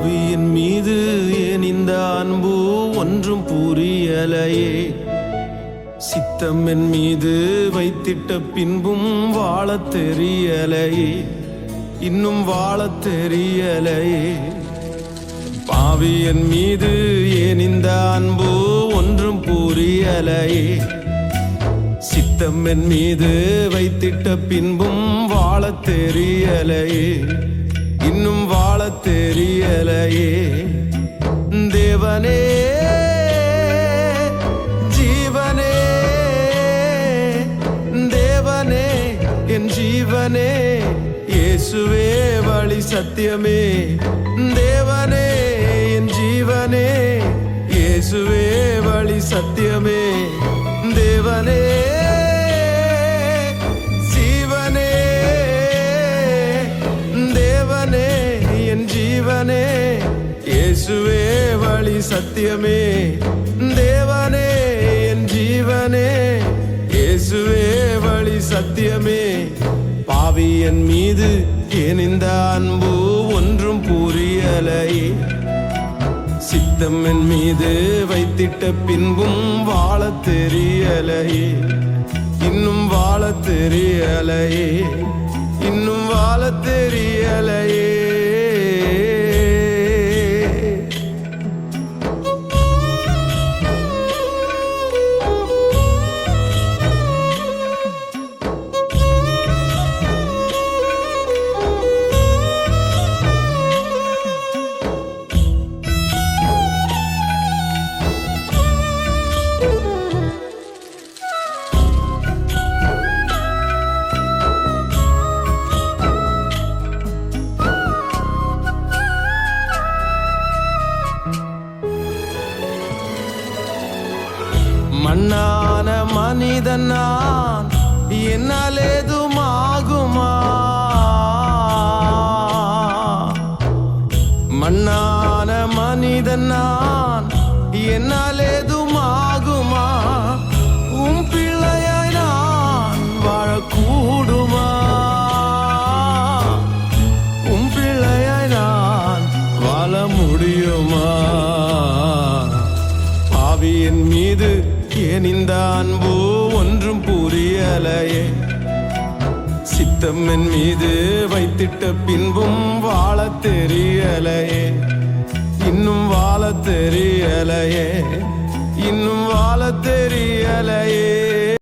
பாவியின் மீது ஏன் இந்த அன்பு ஒன்றும் புரியலையே. சித்தம் என் மீது வைத்திட்ட பின்பும் வாழத் தெரியலையே, இன்னும் வாழத் தெரியலையே. பாவியின் மீது ஏன் இந்த அன்பு ஒன்றும் புரியலையே. சித்தம் என் மீது வைத்திட்ட பின்பும் வாழத் தெரியலையே, இன்னும் வாழத் தெரியலையே. தேவனே ஜீவனே, தேவனே என் ஜீவனே, இயேசுவே வழி சத்தியமே. தேவனே என் ஜீவனே, இயேசுவே வழி சத்தியமே. தேவனே ஜீவனே, தேவனே என் ஜீவனே, இயேசுவே வழி சத்தியமே. தேவனே என் ஜீவனே, இயேசுவே வழி சத்தியமே. பாவி என் மீது ஏன் இந்த அன்பு ஒன்றும் புரியலையே. சித்தம் என் மீது வைத்திட்ட பின்பும் வாழத் தெரியலையே, இன்னும் வாழத் தெரியலையே, இன்னும் வாழத் தெரியலையே. மண்ணான மனிதன் நான், என்னால் ஏதுமாகுமா? மண்ணான மனிதன் நான், என்னால் ஏதுமாகுமா? உம் பிள்ளையாய் நான் வாழக்கூடுமா? உம் பிள்ளையாய் நான் வாழ முடியுமா? பாவியின் மீது ஏன் இந்த அன்பு ஒன்றும் புரியலையே. சித்தம் என் மீது வைத்திட்ட பின்பும் வாழத் தெரியலையே, இன்னும் வாழத் தெரியலையே, இன்னும் வாழத் தெரியலையே.